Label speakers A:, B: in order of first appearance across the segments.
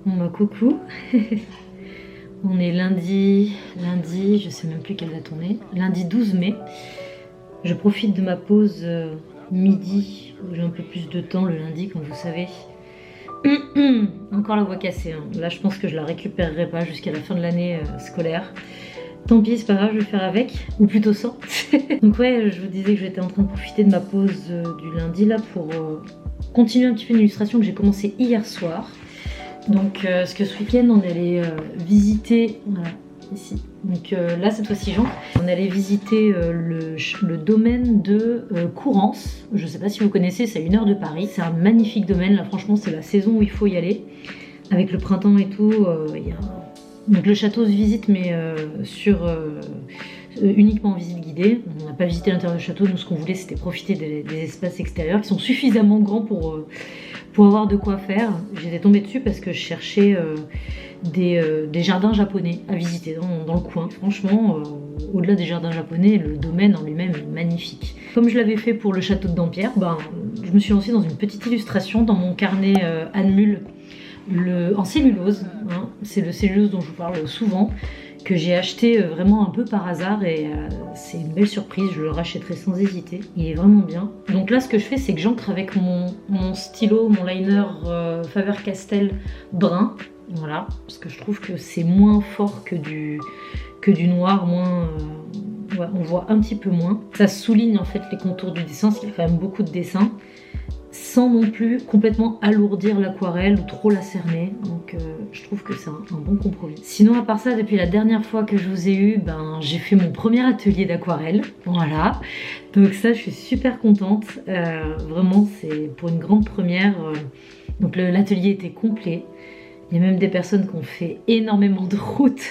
A: Bon bah coucou. On est lundi, je sais même plus quelle date on est, lundi 12 mai. Je profite de ma pause midi, où j'ai un peu plus de temps le lundi, comme vous savez. Encore la voix cassée, hein. Là je pense que je la récupérerai pas jusqu'à la fin de l'année scolaire. Tant pis, c'est pas grave, je vais faire avec, ou plutôt sans. Donc ouais, je vous disais que j'étais en train de profiter de ma pause du lundi là pour continuer un petit peu une illustration que j'ai commencé hier soir. Donc parce que ce week-end on allait visiter, voilà, ici. Donc là cette fois-ci Jean, on allait visiter le domaine de Courance. Je sais pas si vous connaissez, c'est à 1 heure de Paris. C'est un magnifique domaine, là franchement c'est la saison où il faut y aller. Avec le printemps et tout, donc le château se visite mais uniquement en visite guidée. On n'a pas visité l'intérieur du château, nous ce qu'on voulait c'était profiter des espaces extérieurs qui sont suffisamment grands pour avoir de quoi faire. J'étais tombée dessus parce que je cherchais des jardins japonais à visiter dans le coin. Franchement, au-delà des jardins japonais, le domaine en lui-même est magnifique. Comme je l'avais fait pour le château de Dampierre, je me suis lancée dans une petite illustration dans mon carnet Anne Mule, en cellulose. Hein. C'est le cellulose dont je vous parle souvent, que j'ai acheté vraiment un peu par hasard et c'est une belle surprise, je le rachèterai sans hésiter, il est vraiment bien. Donc là ce que je fais c'est que j'encre avec mon stylo, mon liner Faber-Castell brun, voilà, parce que je trouve que c'est moins fort que du noir, moins, ouais, on voit un petit peu moins. Ça souligne en fait les contours du dessin, parce qu'il y a quand même beaucoup de dessins, sans non plus complètement alourdir l'aquarelle ou trop la cerner. Donc je trouve que c'est un bon compromis. Sinon à part ça, depuis la dernière fois que je vous ai eu, j'ai fait mon premier atelier d'aquarelle. Voilà. Donc ça je suis super contente. Vraiment c'est pour une grande première. Donc l'atelier était complet. Il y a même des personnes qui ont fait énormément de route,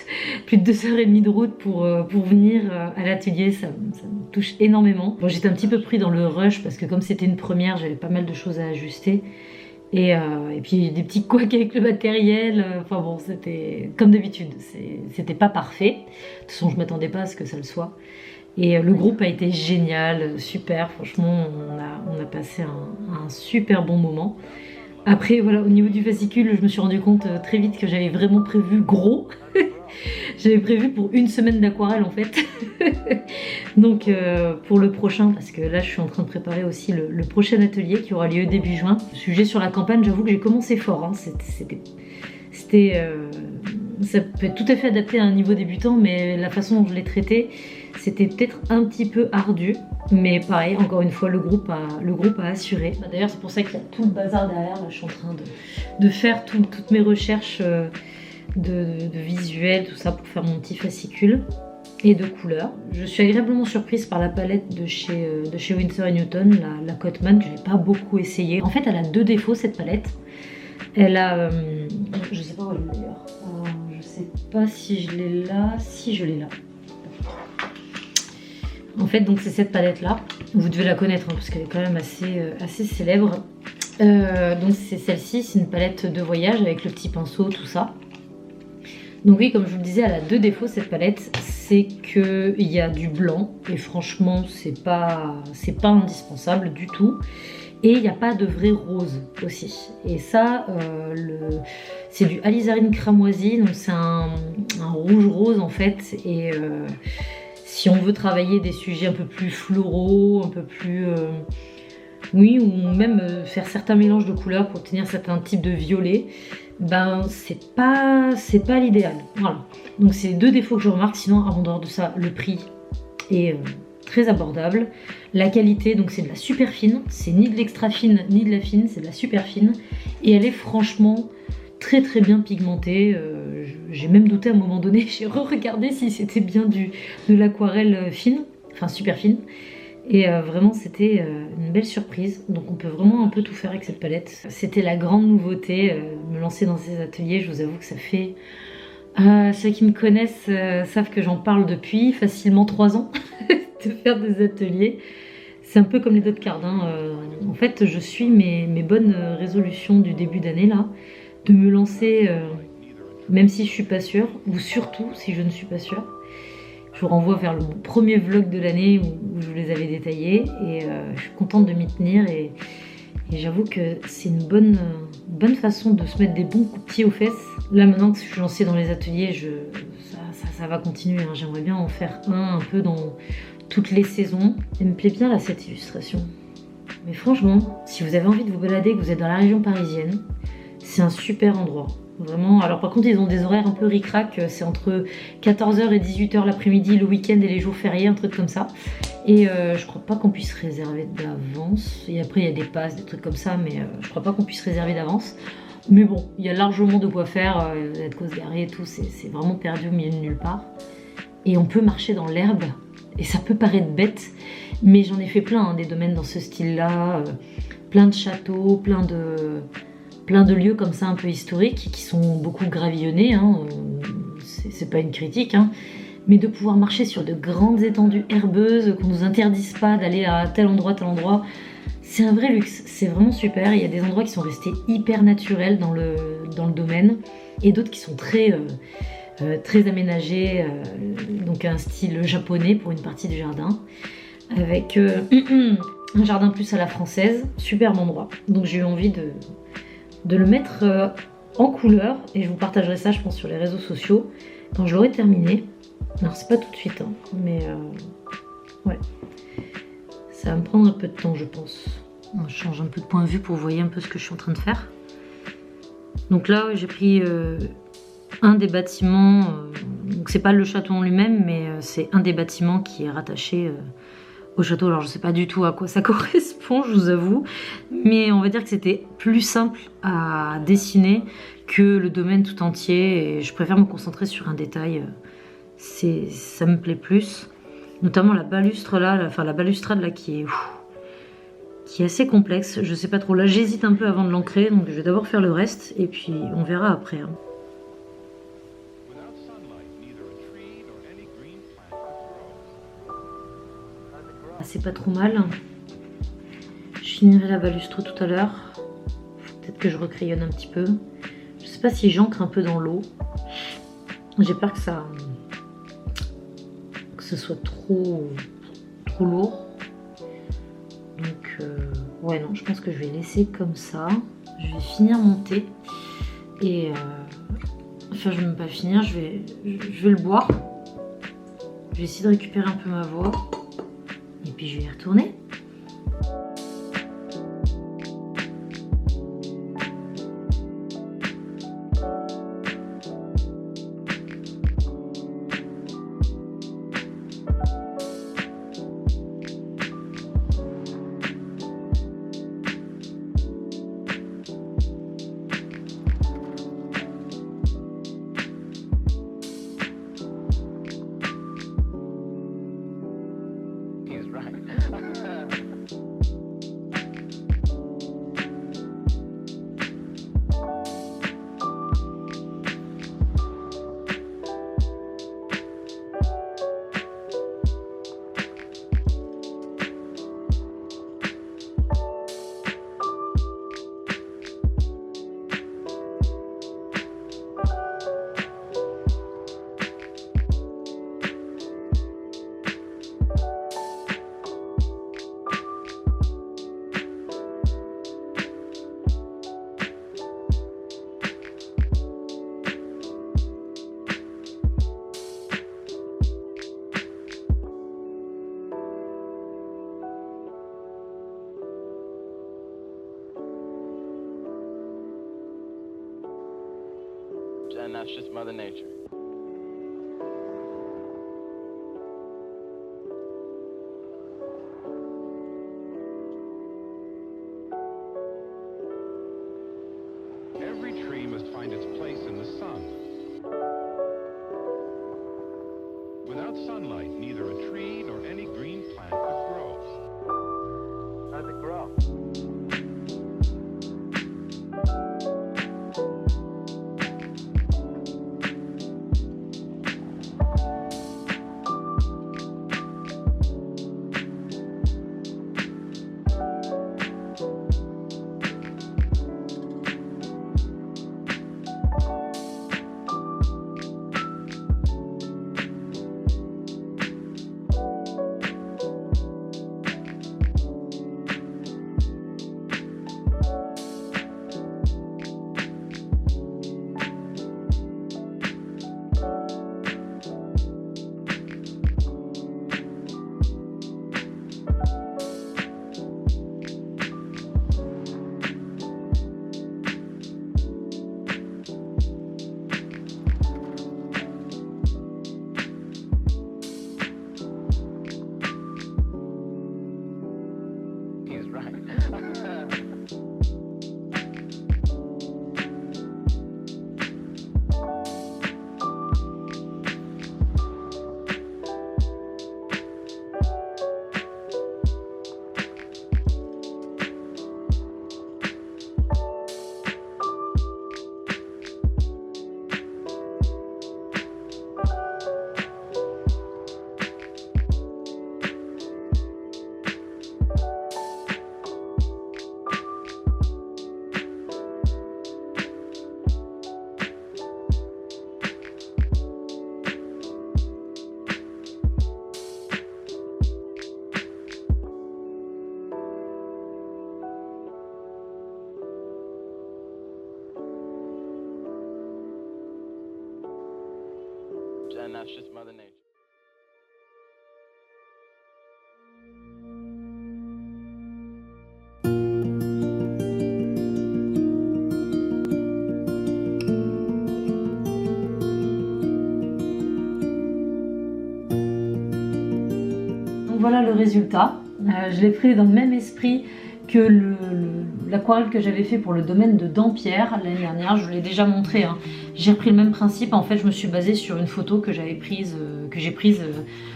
A: plus de 2h30 de route pour venir à l'atelier, ça me touche énormément. Bon, j'étais un petit peu pris dans le rush parce que comme c'était une première, j'avais pas mal de choses à ajuster. Et puis des petits couacs avec le matériel, enfin bon, c'était comme d'habitude, c'était pas parfait. De toute façon, je m'attendais pas à ce que ça le soit. Et le groupe a été génial, super, franchement, on a passé un super bon moment. Après, voilà, au niveau du fascicule, je me suis rendu compte très vite que j'avais vraiment prévu gros. J'avais prévu pour 1 semaine d'aquarelle en fait. Donc pour le prochain, parce que là je suis en train de préparer aussi le prochain atelier qui aura lieu début juin. Sujet sur la campagne, j'avoue que j'ai commencé fort. Hein. Ça peut être tout à fait adapté à un niveau débutant, mais la façon dont je l'ai traité, c'était peut-être un petit peu ardu. Mais pareil, encore une fois, le groupe a assuré. D'ailleurs, c'est pour ça qu'il y a tout le bazar derrière. Là, je suis en train de faire toutes mes recherches de visuels, tout ça, pour faire mon petit fascicule et de couleurs. Je suis agréablement surprise par la palette de chez Winsor & Newton, la Cotman, que je n'ai pas beaucoup essayé. En fait, elle a 2 défauts, cette palette. Elle a... je sais pas où elle est d'ailleurs. Je sais pas si je l'ai là. Si, je l'ai là. En fait, donc c'est cette palette là. Vous devez la connaître hein, parce qu'elle est quand même assez célèbre. Donc c'est celle-ci, c'est une palette de voyage avec le petit pinceau, tout ça. Donc oui, comme je vous le disais, elle a 2 défauts cette palette. C'est qu'il y a du blanc et franchement, c'est pas indispensable du tout. Et il n'y a pas de vrai rose aussi. Et ça, c'est du alizarin cramoisi, donc c'est un rouge rose en fait. Et si on veut travailler des sujets un peu plus floraux, un peu plus... oui, ou même faire certains mélanges de couleurs pour obtenir certains types de violets, c'est pas l'idéal. Voilà. Donc c'est 2 défauts que je remarque. Sinon, en dehors de ça, le prix est très abordable. La qualité, donc c'est de la super fine. C'est ni de l'extra fine ni de la fine, c'est de la super fine. Et elle est franchement très très bien pigmentée. J'ai même douté à un moment donné, j'ai re-regardé si c'était bien de l'aquarelle fine, enfin super fine. Et vraiment c'était une belle surprise. Donc on peut vraiment un peu tout faire avec cette palette. C'était la grande nouveauté, me lancer dans ces ateliers. Je vous avoue que ça fait... ceux qui me connaissent savent que j'en parle depuis facilement 3 ans de faire des ateliers. C'est un peu comme les dots de cartes. Hein. En fait, je suis mes bonnes résolutions du début d'année là, de me lancer, même si je suis pas sûre, ou surtout si je ne suis pas sûre. Je vous renvoie vers le premier vlog de l'année où je vous les avais détaillés et je suis contente de m'y tenir et j'avoue que c'est une bonne bonne façon de se mettre des bons coups de pied aux fesses. Là maintenant que je suis lancée dans les ateliers, ça va continuer, hein. J'aimerais bien en faire un peu dans toutes les saisons. Elle me plaît bien là cette illustration. Mais franchement, si vous avez envie de vous balader, que vous êtes dans la région parisienne, c'est un super endroit. Vraiment. Alors par contre, ils ont des horaires un peu ric-rac. C'est entre 14h et 18h l'après-midi, le week-end et les jours fériés, un truc comme ça. Et je crois pas qu'on puisse réserver d'avance. Et après, il y a des passes, des trucs comme ça, mais je crois pas qu'on puisse réserver d'avance. Mais bon, il y a largement de quoi faire. Vous êtes cause garée et tout, c'est vraiment perdu au milieu de nulle part. Et on peut marcher dans l'herbe. Et ça peut paraître bête, mais j'en ai fait plein, hein, des domaines dans ce style-là. Plein de châteaux, plein de lieux comme ça un peu historiques qui sont beaucoup gravillonnés, hein. C'est pas une critique, hein. Mais de pouvoir marcher sur de grandes étendues herbeuses, qu'on nous interdise pas d'aller à tel endroit, c'est un vrai luxe, c'est vraiment super. Il y a des endroits qui sont restés hyper naturels dans le domaine et d'autres qui sont très aménagés, donc un style japonais pour une partie du jardin, avec un jardin plus à la française, superbe endroit. Donc j'ai eu envie de le mettre en couleur et je vous partagerai ça je pense sur les réseaux sociaux quand je l'aurai terminé. Alors c'est pas tout de suite, hein, mais ouais, ça va me prendre un peu de temps je pense. Je change un peu de point de vue pour vous voyez un peu ce que je suis en train de faire. Donc là j'ai pris un des bâtiments, donc c'est pas le château en lui-même mais c'est un des bâtiments qui est rattaché au château. Alors je sais pas du tout à quoi ça correspond, je vous avoue, mais on va dire que c'était plus simple à dessiner que le domaine tout entier et je préfère me concentrer sur un détail, ça me plaît plus, notamment la balustre là, enfin la balustrade là qui est assez complexe, je sais pas trop, là j'hésite un peu avant de l'ancrer donc je vais d'abord faire le reste et puis on verra après, hein. C'est pas trop mal. Je finirai la balustre tout à l'heure. Peut-être que je recrayonne un petit peu. Je sais pas si j'ancre un peu dans l'eau. J'ai peur que ce soit trop lourd. Donc ouais non, je pense que je vais laisser comme ça. Je vais finir mon thé et enfin je vais même pas finir. Je vais le boire. Je vais essayer de récupérer un peu ma voix. Et puis je vais y retourner.
B: And that's just Mother Nature.
C: Every tree must find its place in the sun. Without sunlight, neither a tree nor any green plant could grow.
B: How's it grow? And that's just Mother Nature.
A: Donc voilà le résultat. Je l'ai pris dans le même esprit que l'aquarelle que j'avais fait pour le domaine de Dampierre l'année dernière. Je vous l'ai déjà montré, hein. J'ai repris le même principe. En fait, je me suis basée sur une photo que j'ai prise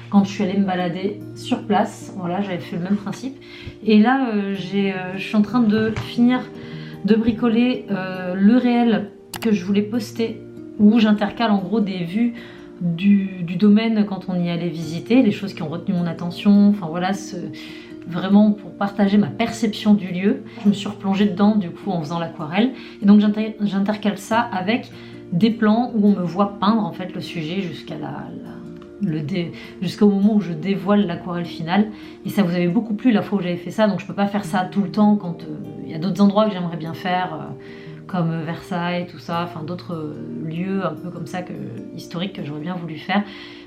A: quand je suis allée me balader sur place. Voilà, j'avais fait le même principe. Et là, je suis en train de finir de bricoler le réel que je voulais poster, où j'intercale en gros des vues du domaine quand on y allait visiter, les choses qui ont retenu mon attention. Enfin voilà, vraiment pour partager ma perception du lieu. Je me suis replongée dedans du coup en faisant l'aquarelle. Et donc j'intercale ça avec des plans où on me voit peindre en fait le sujet jusqu'au moment où je dévoile l'aquarelle finale. Et ça vous avait beaucoup plu la fois où j'avais fait ça, donc je peux pas faire ça tout le temps quand il y a d'autres endroits que j'aimerais bien faire, comme Versailles, tout ça, enfin d'autres lieux un peu comme ça historiques que j'aurais bien voulu faire.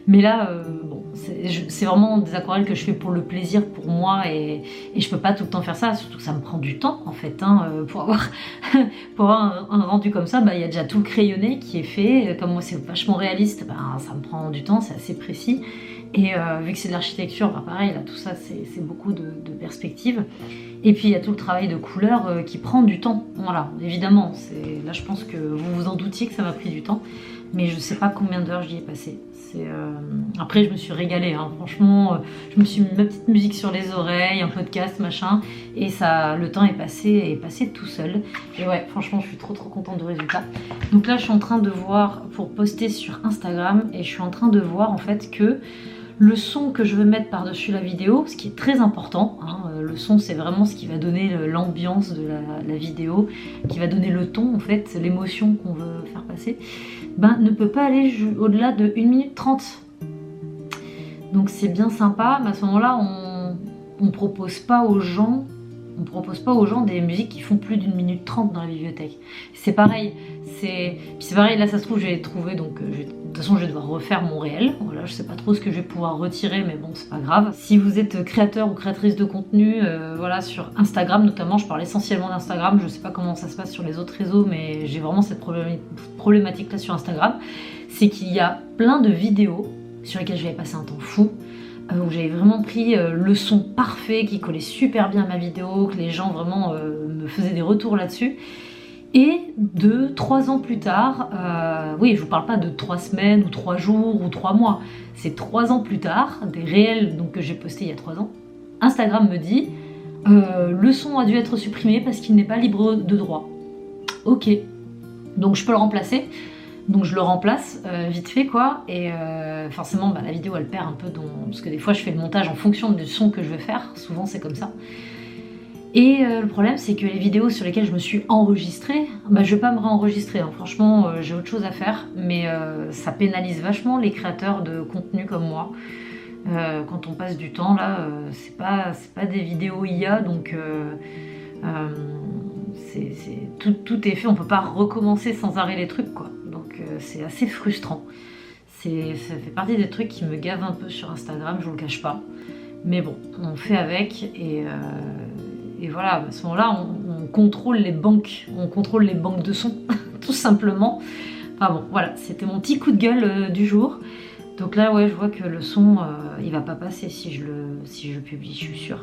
A: Mais là, bon, c'est vraiment des aquarelles que je fais pour le plaisir, pour moi, et je peux pas tout le temps faire ça, surtout que ça me prend du temps en fait, hein, pour avoir un rendu comme ça. Il y a déjà tout le crayonné qui est fait, comme moi c'est vachement réaliste, ça me prend du temps, c'est assez précis. Et vu que c'est de l'architecture, pareil, là tout ça c'est beaucoup de perspectives. Et puis il y a tout le travail de couleur qui prend du temps. Voilà, évidemment, là je pense que vous vous en doutiez que ça m'a pris du temps, mais je sais pas combien d'heures j'y ai passé. Après je me suis régalée, hein. Franchement, je me suis mis ma petite musique sur les oreilles, un podcast, machin, et le temps est passé tout seul. Et ouais, franchement je suis trop contente du résultat. Donc là je suis en train de voir pour poster sur Instagram, et je suis en train de voir en fait que le son que je veux mettre par-dessus la vidéo, ce qui est très important, hein, le son c'est vraiment ce qui va donner l'ambiance de la vidéo, qui va donner le ton en fait, l'émotion qu'on veut faire passer, ne peut pas aller au-delà de 1 minute 30. Donc c'est bien sympa, mais à ce moment-là on propose pas aux gens des musiques qui font plus d'1 minute 30 dans la bibliothèque. C'est pareil, là ça se trouve j'ai trouvé, donc de toute façon je vais devoir refaire mon réel. Voilà, je sais pas trop ce que je vais pouvoir retirer, mais bon c'est pas grave. Si vous êtes créateur ou créatrice de contenu, voilà, sur Instagram notamment, je parle essentiellement d'Instagram, je sais pas comment ça se passe sur les autres réseaux, mais j'ai vraiment cette problématique là sur Instagram, c'est qu'il y a plein de vidéos sur lesquelles je vais passer un temps fou, où j'avais vraiment pris le son parfait qui collait super bien à ma vidéo, que les gens vraiment me faisaient des retours là-dessus. Et 3 ans plus tard, oui, je vous parle pas de 3 semaines ou 3 jours ou 3 mois, c'est 3 ans plus tard, des réels donc, que j'ai postés il y a 3 ans, Instagram me dit le son a dû être supprimé parce qu'il n'est pas libre de droit. Ok, donc je peux le remplacer. Donc je le remplace vite fait quoi, et forcément la vidéo elle perd un peu parce que des fois je fais le montage en fonction du son que je veux faire, souvent c'est comme ça. Et le problème c'est que les vidéos sur lesquelles je me suis enregistrée, je vais pas me réenregistrer, hein. Franchement j'ai autre chose à faire, mais ça pénalise vachement les créateurs de contenu comme moi. Quand on passe du temps là, c'est pas des vidéos IA, donc tout est fait, on peut pas recommencer sans arrêt les trucs quoi. Donc c'est assez frustrant. Ça fait partie des trucs qui me gavent un peu sur Instagram, je vous le cache pas. Mais bon, on fait avec, et voilà, à ce moment-là, on contrôle les banques de son, tout simplement. Enfin bon, voilà, c'était mon petit coup de gueule du jour. Donc là, ouais, je vois que le son, il va pas passer si je le publie, je suis sûre.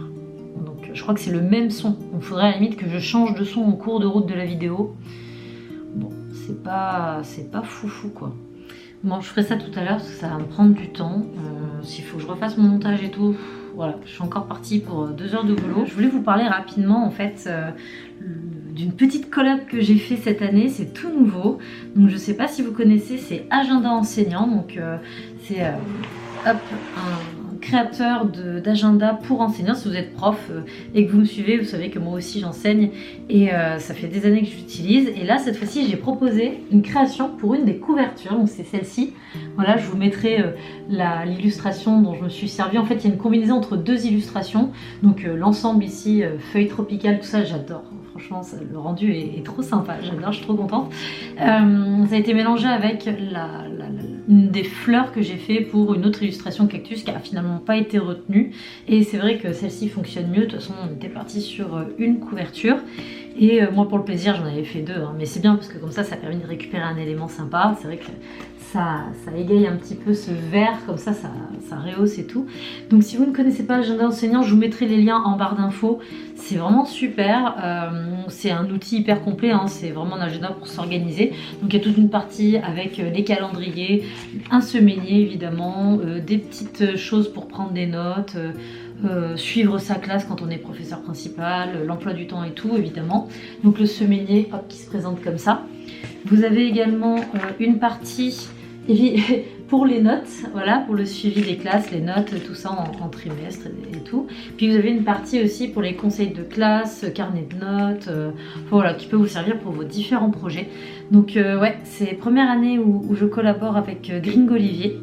A: Donc je crois que c'est le même son. Il faudrait à la limite que je change de son en cours de route de la vidéo. Bon, c'est pas foufou quoi. Bon, je ferai ça tout à l'heure parce que ça va me prendre du temps. S'il faut que je refasse mon montage et tout, voilà, je suis encore partie pour 2 heures de boulot. Je voulais vous parler rapidement en fait d'une petite collab que j'ai fait cette année, c'est tout nouveau. Donc je sais pas si vous connaissez, c'est Agenda Enseignant. Donc c'est un créateur d'agenda pour enseignants. Si vous êtes prof et que vous me suivez, vous savez que moi aussi j'enseigne, et ça fait des années que j'utilise. Et là cette fois-ci j'ai proposé une création pour une des couvertures, donc c'est celle-ci. Voilà, je vous mettrai l'illustration dont je me suis servie. En fait il y a une combinaison entre 2 illustrations, donc l'ensemble ici, feuilles tropicales, tout ça j'adore. Franchement, le rendu est trop sympa, j'adore, je suis trop contente. Ça a été mélangé avec une des fleurs que j'ai fait pour une autre illustration cactus qui a finalement pas été retenue. Et c'est vrai que celle-ci fonctionne mieux. De toute façon, on était parti sur une couverture. Et moi, pour le plaisir, j'en avais fait deux. Hein. Mais c'est bien parce que comme ça permet de récupérer un élément sympa. C'est vrai que ça égaye un petit peu ce vert, comme ça rehausse et tout. Donc si vous ne connaissez pas l'agenda enseignant, je vous mettrai les liens en barre d'infos. C'est vraiment super, c'est un outil hyper complet, hein. C'est vraiment un agenda pour s'organiser. Donc il y a toute une partie avec les calendriers, un semainier évidemment, des petites choses pour prendre des notes, suivre sa classe quand on est professeur principal, l'emploi du temps et tout évidemment. Donc le semainier, hop, qui se présente comme ça. Vous avez également une partie pour les notes, voilà, pour le suivi des classes, les notes, tout ça en trimestre et tout. Puis vous avez une partie aussi pour les conseils de classe, carnet de notes, voilà, qui peut vous servir pour vos différents projets. Donc ouais, c'est la première année où je collabore avec Gringo Olivier.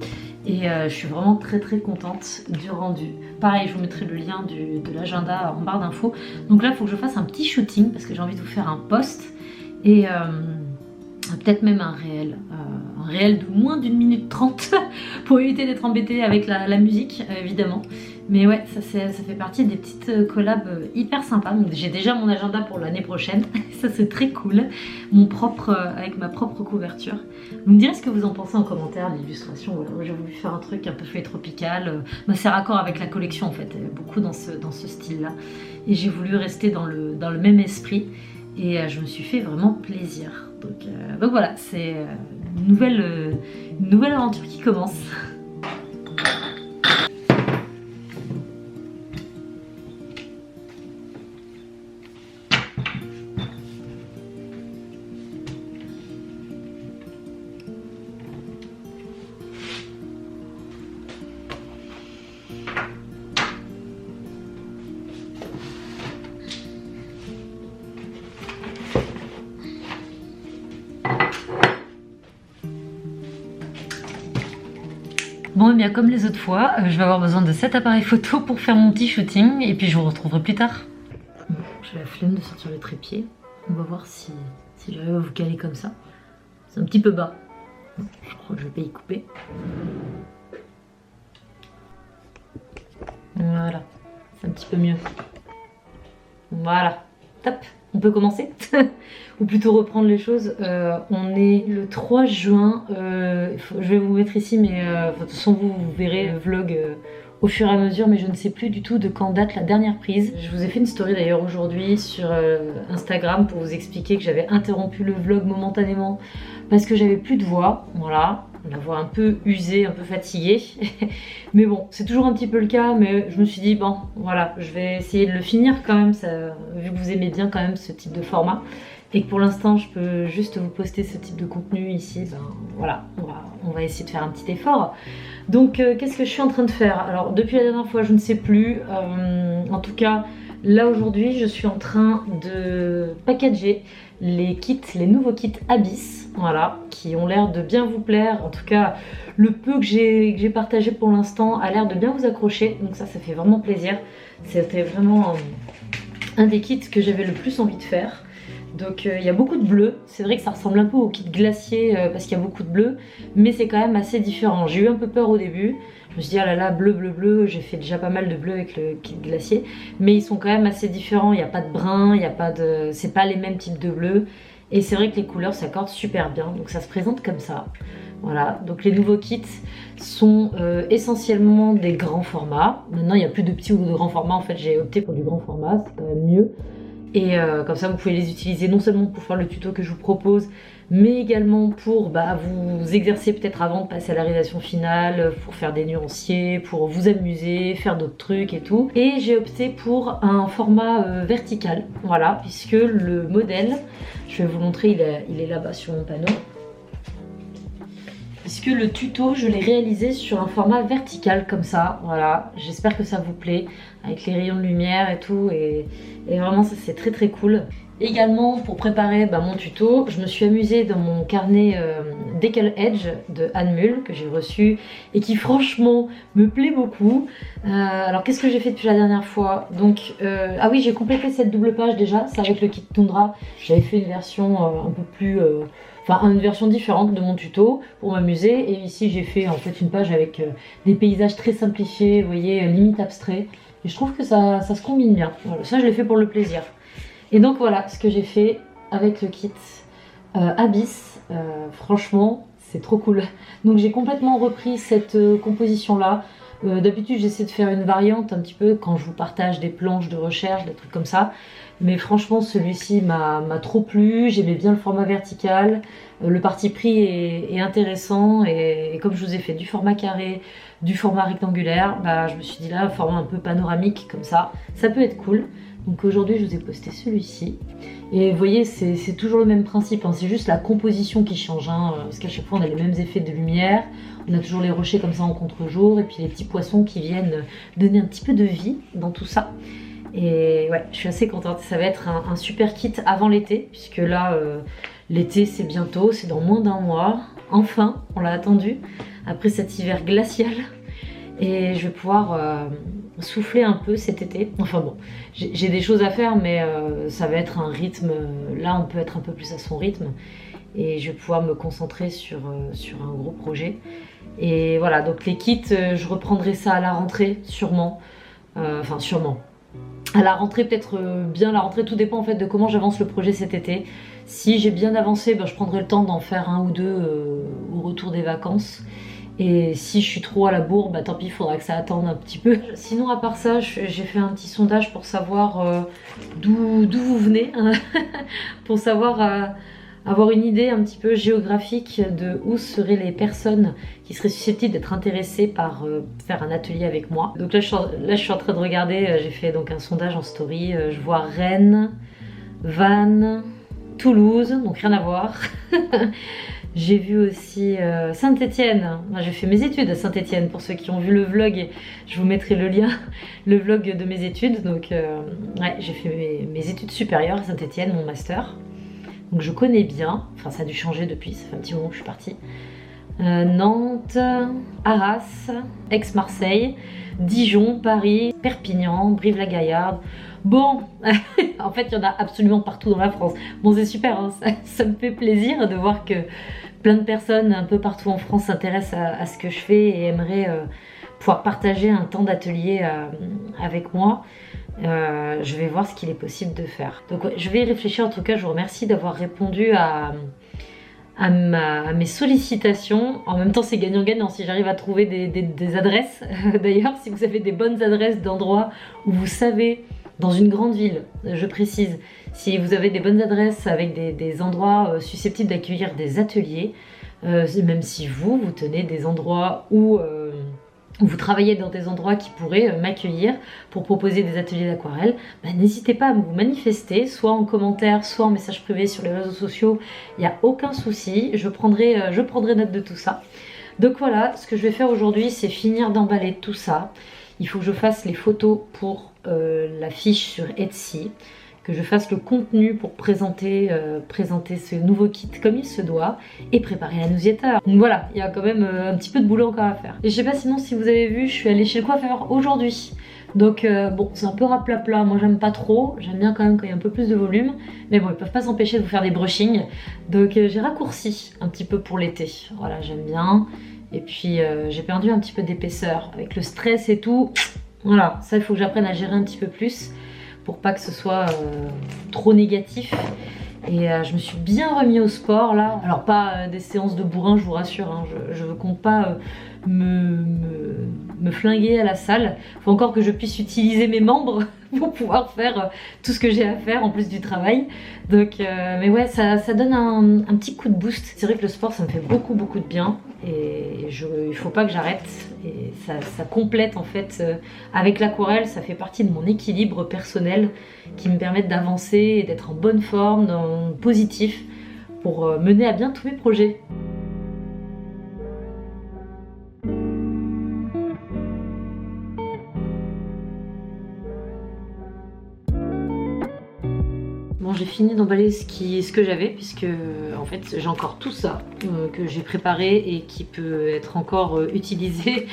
A: Et je suis vraiment très contente du rendu. Pareil, je vous mettrai le lien de l'agenda en barre d'infos. Donc là, il faut que je fasse un petit shooting parce que j'ai envie de vous faire un post. Et peut-être même un réel de moins d'1 minute 30 pour éviter d'être embêté avec la musique évidemment. Mais ouais, ça fait partie des petites collabs hyper sympas. Donc j'ai déjà mon agenda pour l'année prochaine, ça c'est très cool, avec ma propre couverture. Vous me direz ce que vous en pensez en commentaire, l'illustration. Voilà, j'ai voulu faire un truc un peu feuille tropicale, c'est raccord avec la collection en fait, beaucoup dans ce style là. Et j'ai voulu rester dans le même esprit. Et je me suis fait vraiment plaisir. Donc voilà, c'est une nouvelle aventure qui commence. Bon, et bien comme les autres fois, je vais avoir besoin de cet appareil photo pour faire mon petit shooting et puis je vous retrouverai plus tard. Bon, j'ai la flemme de sortir le trépied. On va voir si j'arrive à vous caler comme ça. C'est un petit peu bas. Je crois que je vais pas y couper. Voilà, c'est un petit peu mieux. Voilà, top. On peut commencer ou plutôt reprendre les choses. On est le 3 juin. Je vais vous mettre ici, mais de toute façon vous verrez le vlog au fur et à mesure, mais je ne sais plus du tout de quand date la dernière prise. Je vous ai fait une story d'ailleurs aujourd'hui sur Instagram pour vous expliquer que j'avais interrompu le vlog momentanément parce que j'avais plus de voix. Voilà, la voix un peu usée, un peu fatiguée. Mais bon, c'est toujours un petit peu le cas, mais je me suis dit, bon, voilà, je vais essayer de le finir quand même, vu que vous aimez bien quand même ce type de format. Et que pour l'instant, je peux juste vous poster ce type de contenu ici, ben voilà, on va essayer de faire un petit effort. Donc, qu'est-ce que je suis en train de faire? Alors, depuis la dernière fois, je ne sais plus. En tout cas, là aujourd'hui, je suis en train de packager les nouveaux kits Abyss, voilà, qui ont l'air de bien vous plaire. En tout cas, le peu que j'ai partagé pour l'instant a l'air de bien vous accrocher. Donc ça fait vraiment plaisir. C'était vraiment un des kits que j'avais le plus envie de faire. Donc il y a beaucoup de bleu, c'est vrai que ça ressemble un peu au kit glacier parce qu'il y a beaucoup de bleu, mais c'est quand même assez différent. J'ai eu un peu peur au début, je me suis dit ah là là, bleu, j'ai fait déjà pas mal de bleu avec le kit glacier, mais ils sont quand même assez différents, il n'y a pas de brun, c'est pas les mêmes types de bleu, et c'est vrai que les couleurs s'accordent super bien, donc ça se présente comme ça. Voilà, donc les nouveaux kits sont essentiellement des grands formats. Maintenant il n'y a plus de petits ou de grands formats, en fait j'ai opté pour du grand format, c'est quand même mieux. Et comme ça vous pouvez les utiliser non seulement pour faire le tuto que je vous propose, mais également pour vous exercer peut-être avant de passer à la réalisation finale, pour faire des nuanciers, pour vous amuser, faire d'autres trucs et tout. Et j'ai opté pour un format vertical, voilà, puisque le modèle, je vais vous montrer, il est là-bas sur mon panneau. Puisque le tuto, je l'ai réalisé sur un format vertical comme ça, voilà, j'espère que ça vous plaît, avec les rayons de lumière et tout, et vraiment ça c'est très cool. Également pour préparer mon tuto, je me suis amusée dans mon carnet Decal Edge de Anne Mull que j'ai reçu et qui franchement me plaît beaucoup. Alors qu'est-ce que j'ai fait depuis la dernière fois? Donc ah oui, j'ai complété cette double page déjà, c'est avec le kit Tundra. J'avais fait une version un peu plus enfin une version différente de mon tuto pour m'amuser. Et ici j'ai fait en fait une page avec des paysages très simplifiés, vous voyez, limite abstrait. Et je trouve que ça se combine bien. Voilà, ça je l'ai fait pour le plaisir. Et donc voilà ce que j'ai fait avec le kit Abyss. Franchement c'est trop cool. Donc j'ai complètement repris cette composition là. D'habitude j'essaie de faire une variante un petit peu quand je vous partage des planches de recherche, des trucs comme ça. Mais franchement celui-ci m'a trop plu, j'aimais bien le format vertical, le parti pris est intéressant et comme je vous ai fait du format carré, du format rectangulaire, bah, je me suis dit là, format un peu panoramique comme ça peut être cool. Donc aujourd'hui je vous ai posté celui-ci et vous voyez c'est toujours le même principe, hein. C'est juste la composition qui change, hein, parce qu'à chaque fois on a les mêmes effets de lumière, on a toujours les rochers comme ça en contre-jour et puis les petits poissons qui viennent donner un petit peu de vie dans tout ça. Et ouais, je suis assez contente, ça va être un super kit avant l'été, puisque là l'été c'est bientôt, c'est dans moins d'un mois, enfin on l'a attendu, après cet hiver glacial. Et je vais pouvoir souffler un peu cet été. Enfin bon, j'ai des choses à faire, mais ça va être un rythme. Là, on peut être un peu plus à son rythme. Et je vais pouvoir me concentrer sur un gros projet. Et voilà, donc les kits, je reprendrai ça à la rentrée, sûrement. Enfin, sûrement. À la rentrée, peut-être bien la rentrée, tout dépend en fait de comment j'avance le projet cet été. Si j'ai bien avancé, ben, je prendrai le temps d'en faire un ou deux au retour des vacances. Et si je suis trop à la bourre, bah tant pis, il faudra que ça attende un petit peu. Sinon, à part ça, j'ai fait un petit sondage pour savoir d'où vous venez, hein, pour savoir avoir une idée un petit peu géographique de où seraient les personnes qui seraient susceptibles d'être intéressées par faire un atelier avec moi. Donc là, je suis en train de regarder, j'ai fait donc un sondage en story, je vois Rennes, Vannes, Toulouse, donc rien à voir. J'ai vu aussi Saint-Étienne. J'ai fait mes études à Saint-Étienne. Pour ceux qui ont vu le vlog, je vous mettrai le lien, le vlog de mes études. Donc, ouais, j'ai fait mes études supérieures à Saint-Étienne, mon master. Donc, je connais bien. Enfin, ça a dû changer depuis. Ça fait un petit moment que je suis partie. Nantes, Arras, Aix-Marseille, Dijon, Paris, Perpignan, Brive-la-Gaillarde. Bon, en fait, il y en a absolument partout dans la France. Bon, c'est super, hein, ça me fait plaisir de voir que plein de personnes un peu partout en France s'intéressent à ce que je fais et aimeraient pouvoir partager un temps d'atelier avec moi. Je vais voir ce qu'il est possible de faire. Donc, ouais, je vais y réfléchir. En tout cas, je vous remercie d'avoir répondu à mes sollicitations. En même temps, c'est gagnant-gagnant si j'arrive à trouver des adresses. D'ailleurs, si vous avez des bonnes adresses d'endroits où vous savez, dans une grande ville, je précise, si vous avez des bonnes adresses avec des endroits susceptibles d'accueillir des ateliers, même si vous tenez des endroits où vous travaillez dans des endroits qui pourraient m'accueillir pour proposer des ateliers d'aquarelle, bah, n'hésitez pas à vous manifester, soit en commentaire, soit en message privé sur les réseaux sociaux, il n'y a aucun souci, je prendrai note de tout ça. Donc voilà, ce que je vais faire aujourd'hui, c'est finir d'emballer tout ça. Il faut que je fasse les photos pour la fiche sur Etsy, que je fasse le contenu pour présenter ce nouveau kit comme il se doit et préparer la newsletter. Donc voilà, il y a quand même un petit peu de boulot encore à faire. Et je sais pas sinon si vous avez vu, je suis allée chez le coiffeur aujourd'hui. Donc bon, c'est un peu raplapla, moi j'aime pas trop, j'aime bien quand même quand il y a un peu plus de volume. Mais bon, ils peuvent pas s'empêcher de vous faire des brushings. Donc j'ai raccourci un petit peu pour l'été. Voilà, j'aime bien. Et puis j'ai perdu un petit peu d'épaisseur avec le stress et tout. Voilà, ça il faut que j'apprenne à gérer un petit peu plus pour pas que ce soit trop négatif. Et je me suis bien remis au sport là. Alors pas des séances de bourrin, je vous rassure, hein. Je ne compte pas me flinguer à la salle. Il faut encore que je puisse utiliser mes membres pour pouvoir faire tout ce que j'ai à faire en plus du travail. Donc, mais ouais, ça donne un petit coup de boost. C'est vrai que le sport, ça me fait beaucoup de bien. Et il faut pas que j'arrête. Et ça complète en fait, avec l'aquarelle, ça fait partie de mon équilibre personnel qui me permet d'avancer et d'être en bonne forme, dans positif, pour mener à bien tous mes projets. Bon, j'ai fini d'emballer ce que j'avais, puisque en fait j'ai encore tout ça que j'ai préparé et qui peut être encore utilisé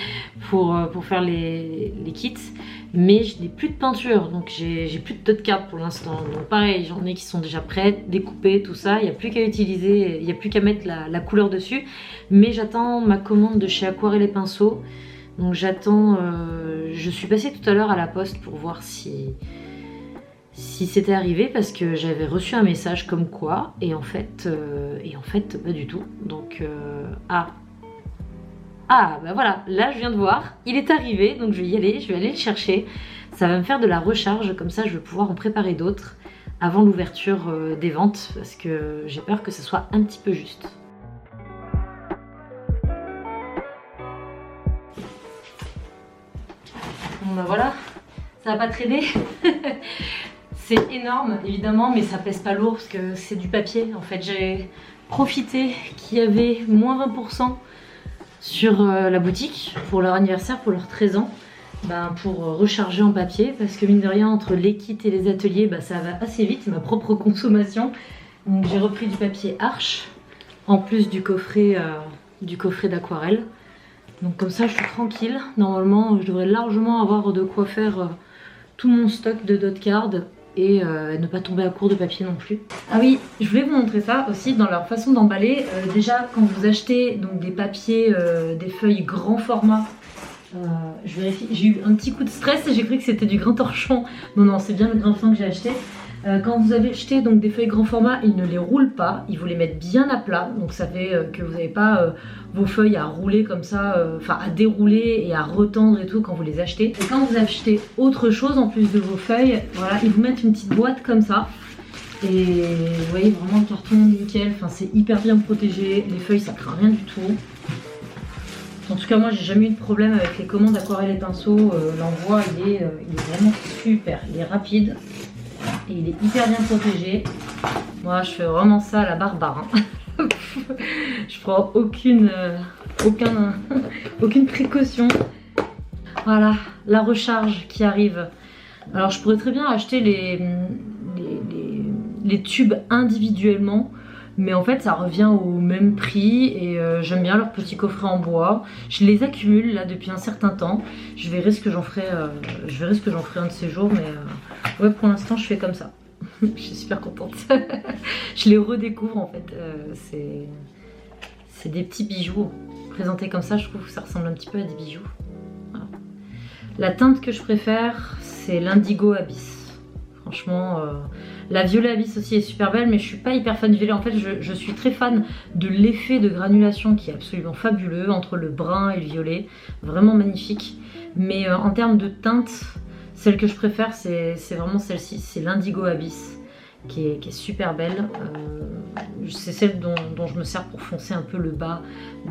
A: pour faire les kits. mais je n'ai plus de peinture, donc j'ai plus de dot card pour l'instant. Donc pareil, j'en ai qui sont déjà prêtes, découpées, tout ça, il n'y a plus qu'à utiliser, il n'y a plus qu'à mettre la couleur dessus. Mais j'attends ma commande de chez Aquarelle et Pinceaux, donc j'attends, je suis passée tout à l'heure à la poste pour voir si c'était arrivé, parce que j'avais reçu un message comme quoi, et en fait pas du tout. Donc bah voilà, là je viens de voir, il est arrivé, donc je vais y aller, je vais aller le chercher. Ça va me faire de la recharge, comme ça je vais pouvoir en préparer d'autres avant l'ouverture des ventes, parce que j'ai peur que ce soit un petit peu juste. Bon bah voilà, ça va pas traîner. C'est énorme évidemment, mais ça pèse pas lourd parce que c'est du papier. En fait j'ai profité qu'il y avait moins 20% sur la boutique pour leur anniversaire, pour leurs 13 ans, pour recharger en papier, parce que mine de rien entre les kits et les ateliers ça va assez vite, ma propre consommation. Donc j'ai repris du papier Arche en plus du coffret d'aquarelle. Donc comme ça je suis tranquille, normalement je devrais largement avoir de quoi faire tout mon stock de dot card et ne pas tomber à court de papier non plus. Ah oui, je voulais vous montrer ça aussi dans leur façon d'emballer. Déjà quand vous achetez donc des papiers, des feuilles grand format, je vérifie, j'ai eu un petit coup de stress et j'ai cru que c'était du grain torchon. Non, c'est bien le grain fin que j'ai acheté. Quand vous avez acheté donc des feuilles grand format, ils ne les roulent pas, ils vous les mettent bien à plat, donc ça fait que vous n'avez pas vos feuilles à rouler comme ça, enfin à dérouler et à retendre et tout quand vous les achetez. Et quand vous achetez autre chose en plus de vos feuilles, voilà, ils vous mettent une petite boîte comme ça. Et vous voyez vraiment le carton nickel, enfin c'est hyper bien protégé, les feuilles ça craint rien du tout. En tout cas moi j'ai jamais eu de problème avec les commandes Aquarelle et Pinceaux, l'envoi il est vraiment super, il est rapide. Et il est hyper bien protégé. Moi je fais vraiment ça à la barbare. Hein. Je prends aucune précaution. Voilà, la recharge qui arrive. Alors je pourrais très bien acheter les tubes individuellement, mais en fait ça revient au même prix et j'aime bien leur petit coffret en bois. Je les accumule là depuis un certain temps. Je verrai ce que j'en ferai, un de ces jours, mais ouais, pour l'instant je fais comme ça. Je suis super contente. Je les redécouvre en fait. C'est des petits bijoux. Présentés comme ça, je trouve que ça ressemble un petit peu à des bijoux. Voilà. La teinte que je préfère, c'est l'indigo abyss. Franchement, la violet abyss aussi est super belle, mais je suis pas hyper fan du violet. En fait, je suis très fan de l'effet de granulation qui est absolument fabuleux entre le brun et le violet. Vraiment magnifique. Mais en termes de teinte, celle que je préfère, c'est vraiment celle-ci, c'est l'indigo abyss, qui est super belle. C'est celle dont je me sers pour foncer un peu le bas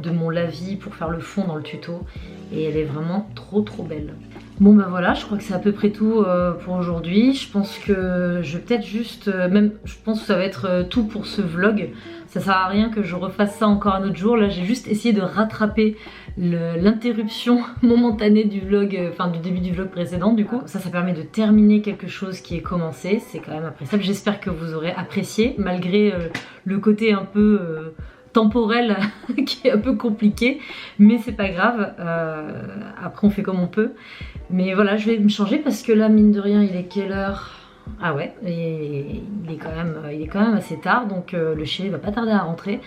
A: de mon lavis, pour faire le fond dans le tuto. Et elle est vraiment trop belle. Bon bah voilà, je crois que c'est à peu près tout pour aujourd'hui. Je pense que je vais peut-être juste, je pense que ça va être tout pour ce vlog. Ça sert à rien que je refasse ça encore un autre jour. Là j'ai juste essayé de rattraper l'interruption momentanée du vlog, enfin du début du vlog précédent du coup. Ça permet de terminer quelque chose qui est commencé, c'est quand même appréciable. J'espère que vous aurez apprécié malgré le côté un peu temporel qui est un peu compliqué, mais c'est pas grave, après on fait comme on peut. Mais voilà, je vais me changer parce que là mine de rien il est quelle heure? Ah ouais, il est quand même assez tard, donc le chien va pas tarder à rentrer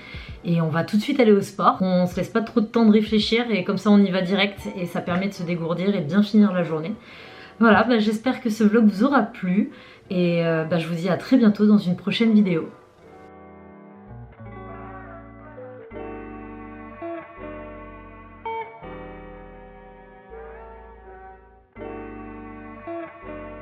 A: et on va tout de suite aller au sport. On se laisse pas trop de temps de réfléchir et comme ça on y va direct et ça permet de se dégourdir et de bien finir la journée. Voilà, j'espère que ce vlog vous aura plu et je vous dis à très bientôt dans une prochaine vidéo.